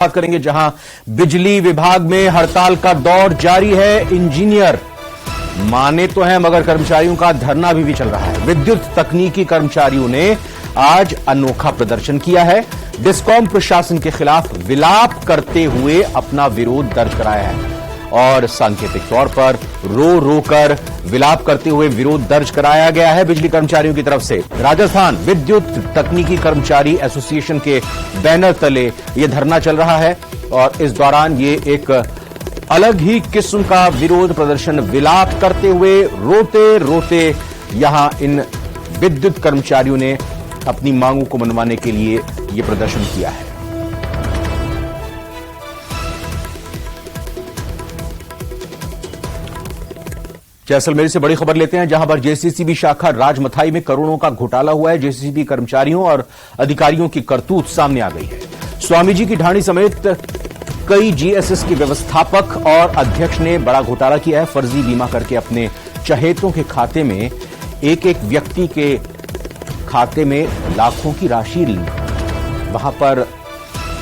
बात करेंगे जहां बिजली विभाग में हड़ताल का दौर जारी है। इंजीनियर माने तो हैं मगर कर्मचारियों का धरना अभी भी चल रहा है। विद्युत तकनीकी कर्मचारियों ने आज अनोखा प्रदर्शन किया है। डिस्कॉम प्रशासन के खिलाफ विलाप करते हुए अपना विरोध दर्ज कराया है और सांकेतिक तौर पर रो रो कर विलाप करते हुए विरोध दर्ज कराया गया है बिजली कर्मचारियों की तरफ से। राजस्थान विद्युत तकनीकी कर्मचारी एसोसिएशन के बैनर तले यह धरना चल रहा है और इस दौरान ये एक अलग ही किस्म का विरोध प्रदर्शन विलाप करते हुए रोते रोते यहां इन विद्युत कर्मचारियों ने अपनी मांगों को मनवाने के लिए यह प्रदर्शन किया है। जैसलमेर से बड़ी खबर लेते हैं जहां पर जेसीसीबी शाखा राजमथाई में करोड़ों का घोटाला हुआ है। जेसीसीबी कर्मचारियों और अधिकारियों की करतूत सामने आ गई है। स्वामी जी की ढाणी समेत कई जीएसएस के व्यवस्थापक और अध्यक्ष ने बड़ा घोटाला किया है। फर्जी बीमा करके अपने चहेतों के खाते में एक एक व्यक्ति के खाते में लाखों की राशि वहां पर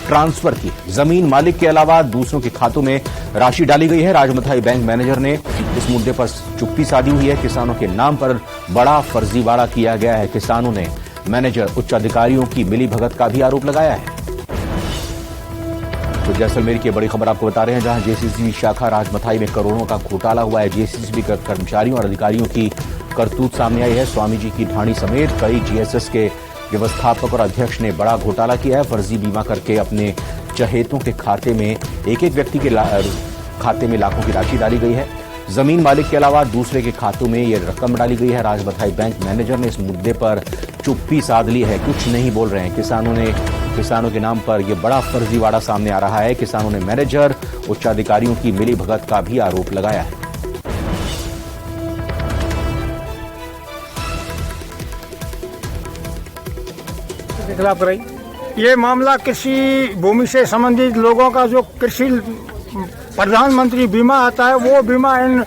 ट्रांसफर की। जमीन मालिक के अलावा दूसरों के खातों में राशि डाली गई है। राजमथाई बैंक मैनेजर ने इस मुद्दे पर चुप्पी साधी हुई है। किसानों के नाम पर बड़ा फर्जीवाड़ा किया गया है। किसानों ने मैनेजर उच्च अधिकारियों की मिलीभगत का भी आरोप लगाया है। तो जैसलमेर की बड़ी खबर आपको बता रहे हैं जहां जेसीसीबी शाखा राजमथाई में करोड़ों का घोटाला हुआ है। जेसीसीबी कर्मचारियों और अधिकारियों की करतूत सामने आई है। स्वामी जी की ढाणी समेत कई जीएसएस के व्यवस्थापक और अध्यक्ष ने बड़ा घोटाला किया है। फर्जी बीमा करके अपने चहेतों के खाते में एक एक व्यक्ति के खाते में लाखों की राशि डाली गई है। जमीन मालिक के अलावा दूसरे के खातों में यह रकम डाली गई है। राजमथाई बैंक मैनेजर ने इस मुद्दे पर चुप्पी साध ली है, कुछ नहीं बोल रहे हैं। किसानों के नाम पर यह बड़ा फर्जीवाड़ा सामने आ रहा है। किसानों ने मैनेजर उच्चाधिकारियों की मिलीभगत का भी आरोप लगाया है। खिलाफ कराई ये मामला कृषि भूमि से संबंधित लोगों का जो कृषि प्रधानमंत्री बीमा आता है वो बीमा इन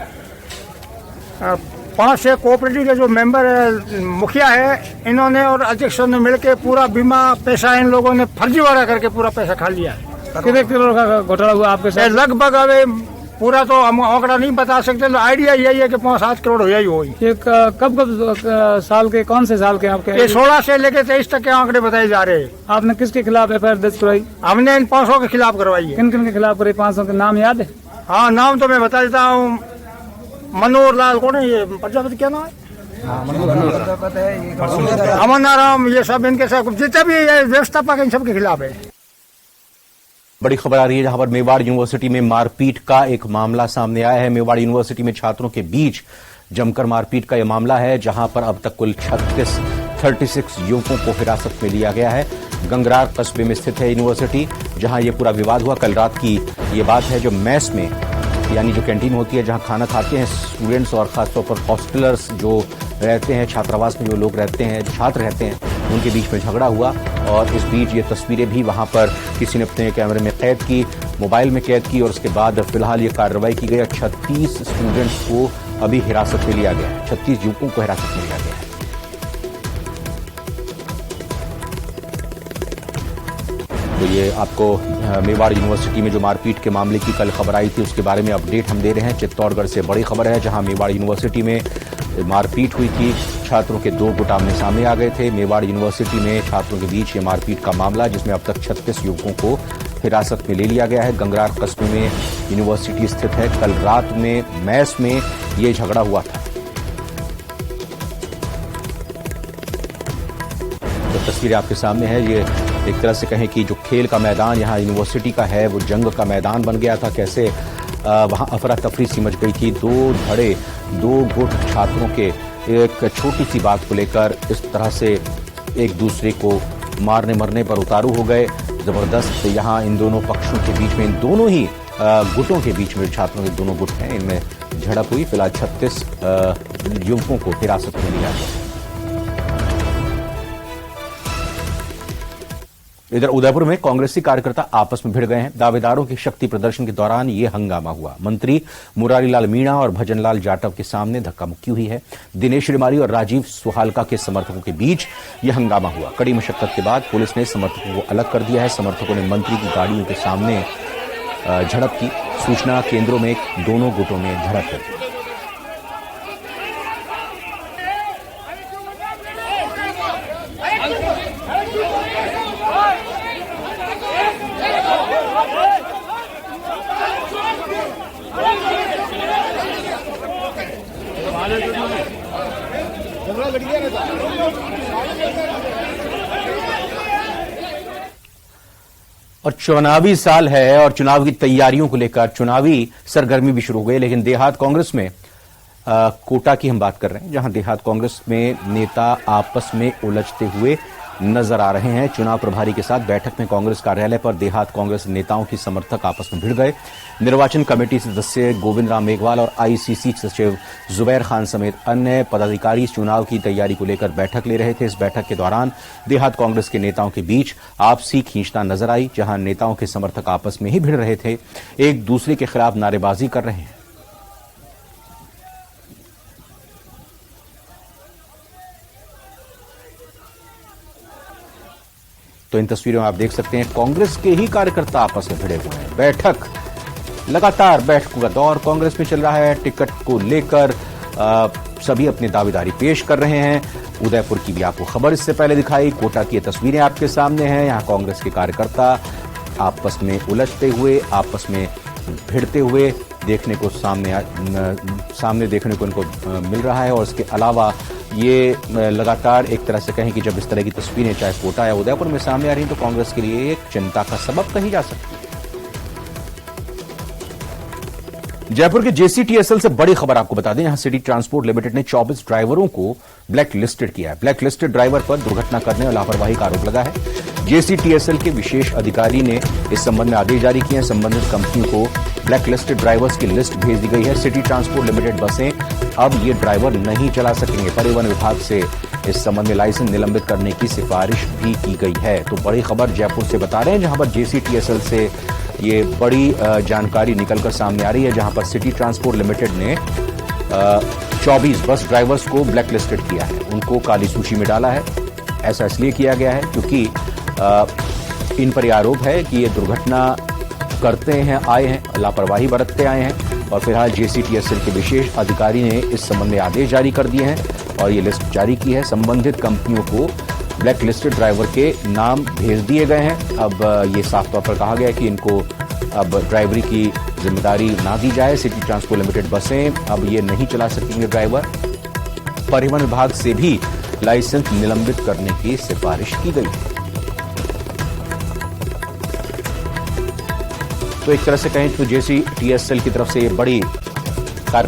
5-6 कोऑपरेटिव के जो मेंबर है, मुखिया है, इन्होंने और अध्यक्षों ने मिलकर पूरा बीमा पैसा इन लोगों ने फर्जीवाड़ा करके पूरा पैसा खा लिया है। कितने करोड़ का घोटाला हुआ आपके साथ? लगभग अब पूरा तो हम आंकड़ा नहीं बता सकते, तो आइडिया यही है कि 5-7 करोड़ हुआ ही हो। कब साल के कौन से साल के आपके? ये 16 से लेकर 23 तक के आंकड़े बताए जा रहे हैं। आपने किसके खिलाफ एफआईआर दर्ज करवाई? हमने इन 500 के खिलाफ करवाई है। किन किन के खिलाफ कराई? 500 के नाम याद है? हाँ, नाम तो मैं बता देता हूँ। मनोहर लाल कौन है ये प्रजापति, क्या नाम है? अमन नाराम, ये सब इनके साथ जितने भी व्यवस्थापक इन सब के खिलाफ है। बड़ी खबर आ रही है जहां पर मेवाड़ यूनिवर्सिटी में मारपीट का एक मामला सामने आया है। मेवाड़ यूनिवर्सिटी में छात्रों के बीच जमकर मारपीट का यह मामला है जहां पर अब तक कुल 36 युवकों को हिरासत में लिया गया है। गंगरार कस्बे में स्थित है यूनिवर्सिटी जहां यह पूरा विवाद हुआ। कल रात की ये बात है। जो मेस में यानी जो कैंटीन होती है जहां खाना खाते हैं स्टूडेंट्स और खासतौर पर हॉस्टलर्स जो रहते हैं, छात्रावास में जो लोग रहते हैं, छात्र रहते हैं, उनके बीच में झगड़ा हुआ और इस बीच ये तस्वीरें भी वहां पर किसी ने अपने कैमरे में कैद की, मोबाइल में कैद की और उसके बाद फिलहाल ये कार्रवाई की गई। 36 स्टूडेंट्स को अभी हिरासत में लिया गया है। 36 युवकों को हिरासत में लिया गया है। तो ये आपको मेवाड़ यूनिवर्सिटी में जो मारपीट के मामले की कल खबर आई थी उसके बारे में अपडेट हम दे रहे हैं। चित्तौड़गढ़ से बड़ी खबर है जहां मेवाड़ यूनिवर्सिटी में मारपीट हुई थी। छात्रों के 2 गुट आमने सामने आ गए थे। मेवाड़ यूनिवर्सिटी में छात्रों के बीच ये मारपीट का मामला जिसमें अब तक 36 युवकों को हिरासत में ले लिया गया है। गंगरार कस्बे में यूनिवर्सिटी स्थित है। कल रात में मैस में ये झगड़ा हुआ था। तो तस्वीरें आपके सामने है। ये एक तरह से कहें कि जो खेल का मैदान यहाँ यूनिवर्सिटी का है वो जंग का मैदान बन गया था। कैसे वहां अफरा तफरी सिमट गई थी। 2 गुट छात्रों के एक छोटी सी बात को लेकर इस तरह से एक दूसरे को मारने मरने पर उतारू हो गए। जबरदस्त यहाँ इन दोनों पक्षों के बीच में, इन दोनों ही गुटों के बीच में, छात्रों के दोनों गुट हैं, इनमें झड़प हुई। फिलहाल 36 युवकों को हिरासत में लिया गया। इधर उदयपुर में कांग्रेसी कार्यकर्ता आपस में भिड़ गए हैं। दावेदारों के शक्ति प्रदर्शन के दौरान यह हंगामा हुआ। मंत्री मुरारीलाल मीणा और भजनलाल जाटव के सामने धक्का मुक्की हुई है। दिनेश रिमारी और राजीव सुहालका के समर्थकों के बीच यह हंगामा हुआ। कड़ी मशक्कत के बाद पुलिस ने समर्थकों को अलग कर दिया है। समर्थकों ने मंत्री की गाड़ियों के सामने झड़प की। सूचना केंद्रों में दोनों गुटों में झड़प हुई। और चुनावी साल है और चुनाव की तैयारियों को लेकर चुनावी सरगर्मी भी शुरू हो गई। लेकिन देहात कांग्रेस में कोटा की हम बात कर रहे हैं, जहां देहात कांग्रेस में नेता आपस में उलझते हुए नजर आ रहे हैं। चुनाव प्रभारी के साथ बैठक में कांग्रेस कार्यालय पर देहात कांग्रेस नेताओं की समर्थक आपस में भिड़ गए। निर्वाचन कमेटी सदस्य गोविंद राम मेघवाल और आईसीसी सचिव जुबैर खान समेत अन्य पदाधिकारी चुनाव की तैयारी को लेकर बैठक ले रहे थे। इस बैठक के दौरान देहात कांग्रेस के नेताओं के बीच आपसी खींचतान नजर आई, जहां नेताओं के समर्थक आपस में ही भिड़ रहे थे, एक दूसरे के खिलाफ नारेबाजी कर रहे हैं। तो इन तस्वीरों में आप देख सकते हैं कांग्रेस के ही कार्यकर्ता आपस में भिड़े हुए हैं। बैठक लगातार बैठकों का दौर कांग्रेस में चल रहा है। टिकट को लेकर सभी अपनी दावेदारी पेश कर रहे हैं। उदयपुर की भी आपको खबर इससे पहले दिखाई। कोटा की तस्वीरें आपके सामने हैं। यहां कांग्रेस के कार्यकर्ता आपस में उलझते हुए, आपस में भिड़ते हुए देखने को सामने देखने को इनको मिल रहा है। और इसके अलावा ये लगातार एक तरह से कहें कि जब इस तरह की तस्वीरें चाहे कोटा या उदयपुर में सामने आ रही हैं तो कांग्रेस के लिए एक चिंता का सबब कही जा सकती है। जयपुर के जेसीटीएसएल से बड़ी खबर आपको बता दें, यहां सिटी ट्रांसपोर्ट लिमिटेड ने 24 ड्राइवरों को ब्लैक लिस्टेड किया है। ब्लैक लिस्टेड ड्राइवर पर दुर्घटना करने और लापरवाही का आरोप लगा है। जेसीटीएसएल के विशेष अधिकारी ने इस संबंध में आदेश जारी किए हैं। संबंधित कंपनियों को ब्लैक लिस्टेड ड्राइवर्स की लिस्ट भेज दी गई है। सिटी ट्रांसपोर्ट लिमिटेड बसें अब ये ड्राइवर नहीं चला सकेंगे। परिवहन विभाग से इस संबंध में लाइसेंस निलंबित करने की सिफारिश भी की गई है। तो बड़ी खबर जयपुर से बता रहे हैं, जहां पर जेसीटीएसएल से ये बड़ी जानकारी निकलकर सामने आ रही है, जहां पर सिटी ट्रांसपोर्ट लिमिटेड ने 24 बस ड्राइवर्स को ब्लैक लिस्टेड किया है, उनको काली सूची में डाला है। ऐसा इसलिए किया गया है क्योंकि इन पर आरोप है कि ये दुर्घटना करते हैं आए हैं, लापरवाही बरतते आए हैं। और फिलहाल जेसीटीएसएल के विशेष अधिकारी ने इस संबंध में आदेश जारी कर दिए हैं और ये लिस्ट जारी की है। संबंधित कंपनियों को ब्लैक लिस्टेड ड्राइवर के नाम भेज दिए गए हैं। अब ये साफ तौर पर कहा गया है कि इनको अब ड्राइवरी की जिम्मेदारी ना दी जाए। सिटी ट्रांसपोर्ट लिमिटेड बसें अब ये नहीं चला सकेंगे ड्राइवर। परिवहन विभाग से भी लाइसेंस निलंबित करने की सिफारिश की गई है। तो एक तरह से कहें तो जेसीटीएसएल की तरफ से ये बड़ी कार्रवाई